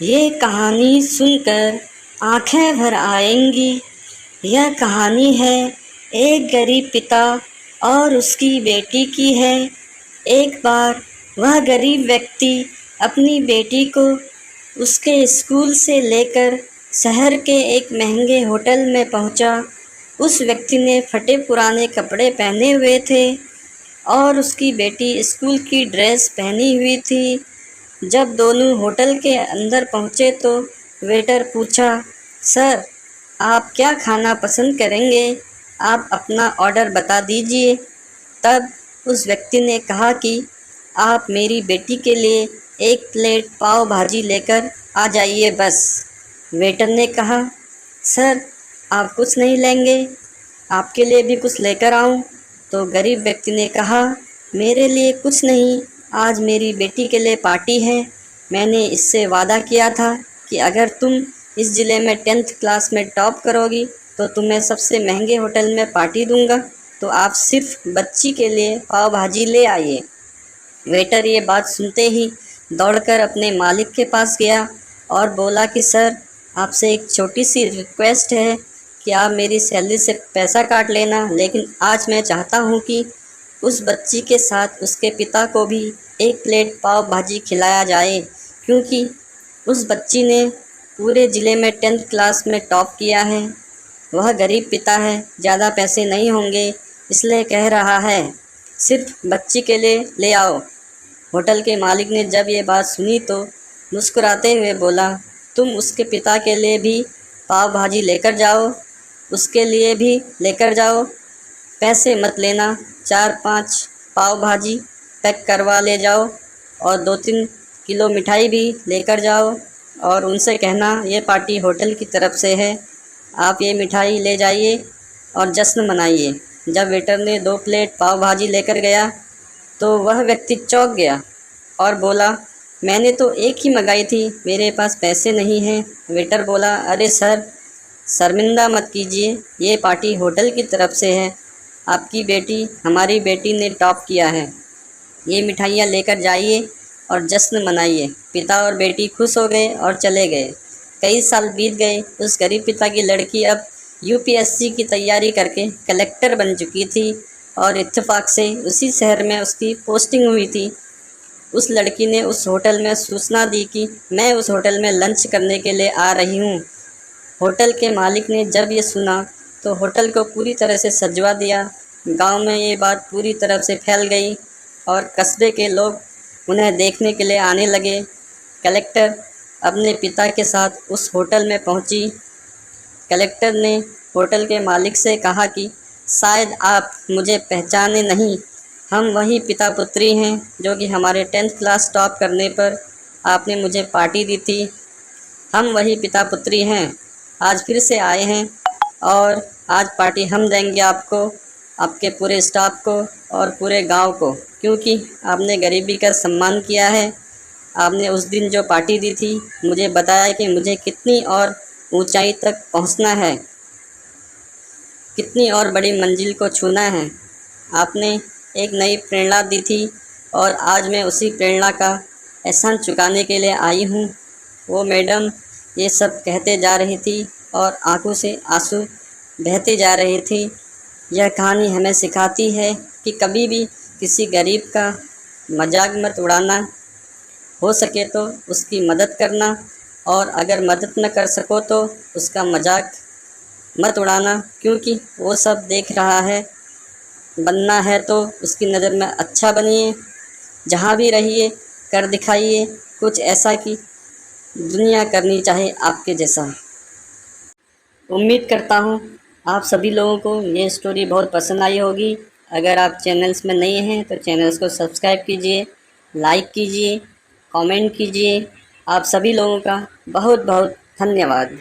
ये कहानी सुनकर आंखें भर आएंगी। यह कहानी है एक गरीब पिता और उसकी बेटी की है। एक बार वह गरीब व्यक्ति अपनी बेटी को उसके स्कूल से लेकर शहर के एक महंगे होटल में पहुंचा। उस व्यक्ति ने फटे पुराने कपड़े पहने हुए थे और उसकी बेटी स्कूल की ड्रेस पहनी हुई थी। जब दोनों होटल के अंदर पहुंचे तो वेटर पूछा, सर, आप क्या खाना पसंद करेंगे? आप अपना ऑर्डर बता दीजिए। तब उस व्यक्ति ने कहा कि आप मेरी बेटी के लिए एक प्लेट पाव भाजी लेकर आ जाइए बस। वेटर ने कहा, सर, आप कुछ नहीं लेंगे? आपके लिए भी कुछ लेकर आऊं? तो गरीब व्यक्ति ने कहा, मेरे लिए कुछ नहीं, आज मेरी बेटी के लिए पार्टी है। मैंने इससे वादा किया था कि अगर तुम इस ज़िले में 10th क्लास में टॉप करोगी तो तुम्हें सबसे महंगे होटल में पार्टी दूंगा। तो आप सिर्फ बच्ची के लिए पाव भाजी ले आइए। वेटर ये बात सुनते ही दौड़कर अपने मालिक के पास गया और बोला कि सर, आपसे एक छोटी सी रिक्वेस्ट है कि आप मेरी सैलरी से पैसा काट लेना, लेकिन आज मैं चाहता हूँ कि उस बच्ची के साथ उसके पिता को भी एक प्लेट पाव भाजी खिलाया जाए, क्योंकि उस बच्ची ने पूरे ज़िले में 10th क्लास में टॉप किया है। वह गरीब पिता है, ज़्यादा पैसे नहीं होंगे, इसलिए कह रहा है, सिर्फ बच्ची के लिए ले आओ। होटल के मालिक ने जब ये बात सुनी तो मुस्कुराते हुए बोला, तुम उसके पिता के लिए भी पाव भाजी लेकर जाओ, उसके लिए भी लेकर जाओ, पैसे मत लेना। 4-5 पाव भाजी पैक करवा ले जाओ और 2-3 किलो मिठाई भी लेकर जाओ और उनसे कहना ये पार्टी होटल की तरफ से है, आप ये मिठाई ले जाइए और जश्न मनाइए। जब वेटर ने 2 प्लेट पाव भाजी लेकर गया तो वह व्यक्ति चौंक गया और बोला, मैंने तो एक ही मंगाई थी, मेरे पास पैसे नहीं हैं। वेटर बोला, अरे सर, शर्मिंदा मत कीजिए, ये पार्टी होटल की तरफ से है, आपकी बेटी हमारी बेटी ने टॉप किया है, ये मिठाइयाँ लेकर जाइए और जश्न मनाइए। पिता और बेटी खुश हो गए और चले गए। कई साल बीत गए। उस गरीब पिता की लड़की अब यूपीएससी की तैयारी करके कलेक्टर बन चुकी थी और इत्तेफाक से उसी शहर में उसकी पोस्टिंग हुई थी। उस लड़की ने उस होटल में सूचना दी कि मैं उस होटल में लंच करने के लिए आ रही हूँ। होटल के मालिक ने जब ये सुना तो होटल को पूरी तरह से सजवा दिया। गांव में ये बात पूरी तरह से फैल गई और कस्बे के लोग उन्हें देखने के लिए आने लगे। कलेक्टर अपने पिता के साथ उस होटल में पहुंची। कलेक्टर ने होटल के मालिक से कहा कि शायद आप मुझे पहचाने नहीं, हम वही पिता पुत्री हैं जो कि हमारे 10th क्लास टॉप करने पर आपने मुझे पार्टी दी थी। हम वही पिता पुत्री हैं, आज फिर से आए हैं और आज पार्टी हम देंगे आपको, आपके पूरे स्टाफ को और पूरे गांव को, क्योंकि आपने गरीबी का सम्मान किया है। आपने उस दिन जो पार्टी दी थी, मुझे बताया कि मुझे कितनी और ऊंचाई तक पहुंचना है, कितनी और बड़ी मंजिल को छूना है। आपने एक नई प्रेरणा दी थी और आज मैं उसी प्रेरणा का एहसान चुकाने के लिए आई हूँ। वो मैडम ये सब कहते जा रही थी और आंखों से आंसू बहते जा रहे थे। यह कहानी हमें सिखाती है कि कभी भी किसी गरीब का मजाक मत उड़ाना, हो सके तो उसकी मदद करना, और अगर मदद न कर सको तो उसका मजाक मत उड़ाना, क्योंकि वो सब देख रहा है। बनना है तो उसकी नज़र में अच्छा बनिए, जहाँ भी रहिए कर दिखाइए कुछ ऐसा कि दुनिया करनी चाहे आपके जैसा। उम्मीद करता हूँ आप सभी लोगों को ये स्टोरी बहुत पसंद आई होगी। अगर आप चैनल्स में नए हैं तो चैनल्स को सब्सक्राइब कीजिए, लाइक कीजिए, कमेंट कीजिए। आप सभी लोगों का बहुत बहुत धन्यवाद।